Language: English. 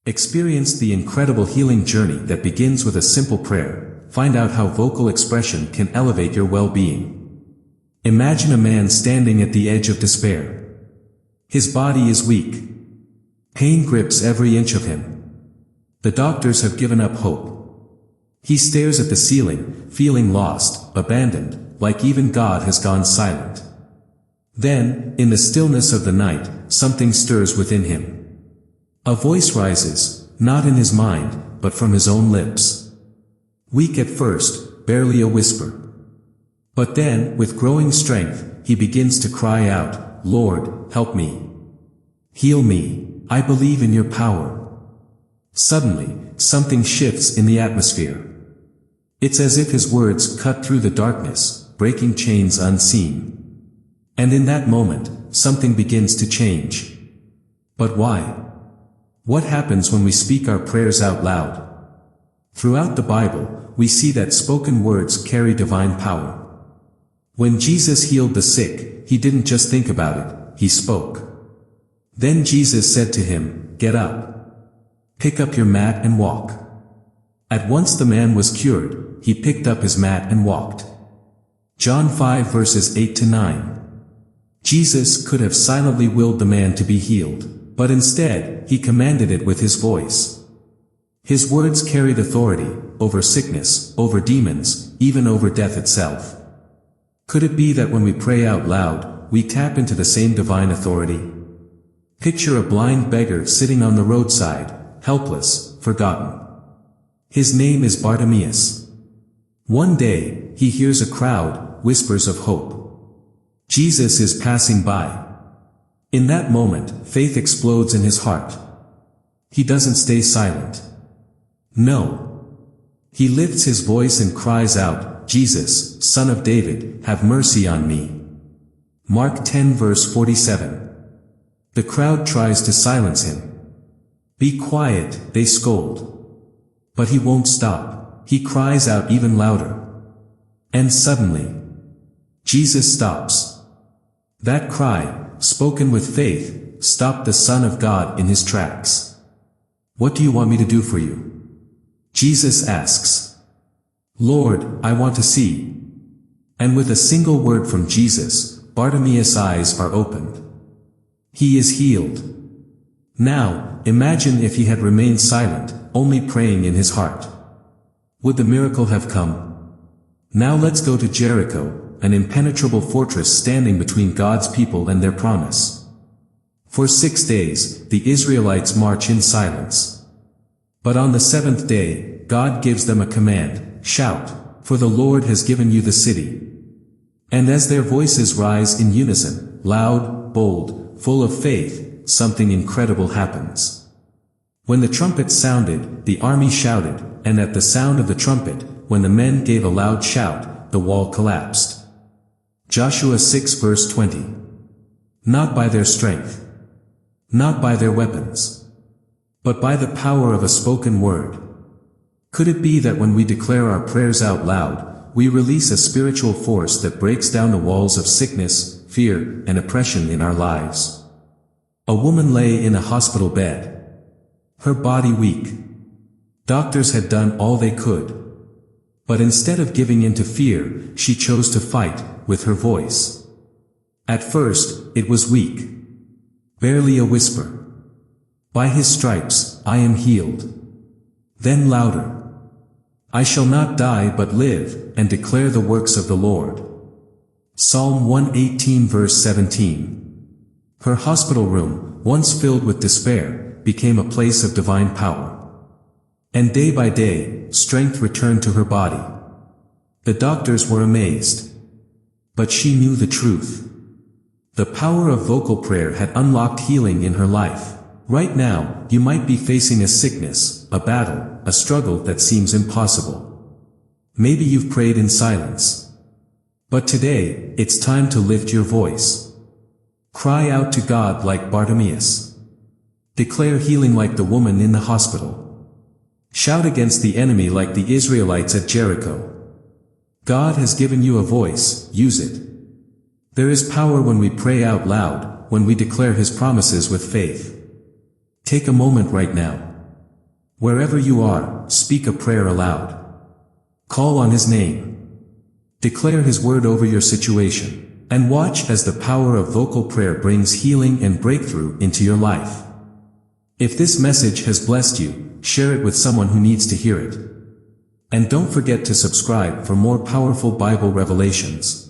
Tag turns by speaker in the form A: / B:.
A: Experience the incredible healing journey that begins with a simple prayer. Find out how vocal expression can elevate your well-being. Imagine a man standing at the edge of despair. His body is weak. Pain grips every inch of him. The doctors have given up hope. He stares at the ceiling, feeling lost, abandoned, like even God has gone silent. Then, in the stillness of the night, something stirs within him. A voice rises, not in his mind, but from his own lips. Weak at first, barely a whisper. But then, with growing strength, he begins to cry out, "Lord, help me. Heal me, I believe in your power." Suddenly, something shifts in the atmosphere. It's as if his words cut through the darkness, breaking chains unseen. And in that moment, something begins to change. But why? What happens when we speak our prayers out loud? Throughout the Bible, we see that spoken words carry divine power. When Jesus healed the sick, he didn't just think about it, he spoke. Then Jesus said to him, "Get up. Pick up your mat and walk." At once the man was cured, he picked up his mat and walked. John 5 verses 8 to 9. Jesus could have silently willed the man to be healed, but instead, he commanded it with his voice. His words carried authority, over sickness, over demons, even over death itself. Could it be that when we pray out loud, we tap into the same divine authority? Picture a blind beggar sitting on the roadside, helpless, forgotten. His name is Bartimaeus. One day, he hears a crowd, whispers of hope. Jesus is passing by. In that moment, faith explodes in his heart. He doesn't stay silent. No. He lifts his voice and cries out, "Jesus, Son of David, have mercy on me." Mark 10 verse 47. The crowd tries to silence him. "Be quiet," they scold. But he won't stop. He cries out even louder. And suddenly, Jesus stops. That cry, spoken with faith, stopped the Son of God in his tracks. "What do you want me to do for you?" Jesus asks. "Lord, I want to see." And with a single word from Jesus, Bartimaeus' eyes are opened. He is healed. Now, imagine if he had remained silent, only praying in his heart. Would the miracle have come? Now let's go to Jericho, an impenetrable fortress standing between God's people and their promise. For 6 days, the Israelites march in silence. But on the 7th day, God gives them a command, "Shout, for the Lord has given you the city." And as their voices rise in unison, loud, bold, full of faith, something incredible happens. When the trumpet sounded, the army shouted, and at the sound of the trumpet, when the men gave a loud shout, the wall collapsed. Joshua 6 verse 20. Not by their strength. Not by their weapons. But by the power of a spoken word. Could it be that when we declare our prayers out loud, we release a spiritual force that breaks down the walls of sickness, fear, and oppression in our lives? A woman lay in a hospital bed. Her body weak. Doctors had done all they could. But instead of giving in to fear, she chose to fight, with her voice. At first, it was weak. Barely a whisper. "By his stripes, I am healed." Then louder. "I shall not die but live, and declare the works of the Lord." Psalm 118 verse 17. Her hospital room, once filled with despair, became a place of divine power. And day by day, strength returned to her body. The doctors were amazed. But she knew the truth. The power of vocal prayer had unlocked healing in her life. Right now, you might be facing a sickness, a battle, a struggle that seems impossible. Maybe you've prayed in silence. But today, it's time to lift your voice. Cry out to God like Bartimaeus. Declare healing like the woman in the hospital. Shout against the enemy like the Israelites at Jericho. God has given you a voice, use it. There is power when we pray out loud, when we declare His promises with faith. Take a moment right now. Wherever you are, speak a prayer aloud. Call on His name. Declare His word over your situation, and watch as the power of vocal prayer brings healing and breakthrough into your life. If this message has blessed you, share it with someone who needs to hear it. And don't forget to subscribe for more powerful Bible revelations.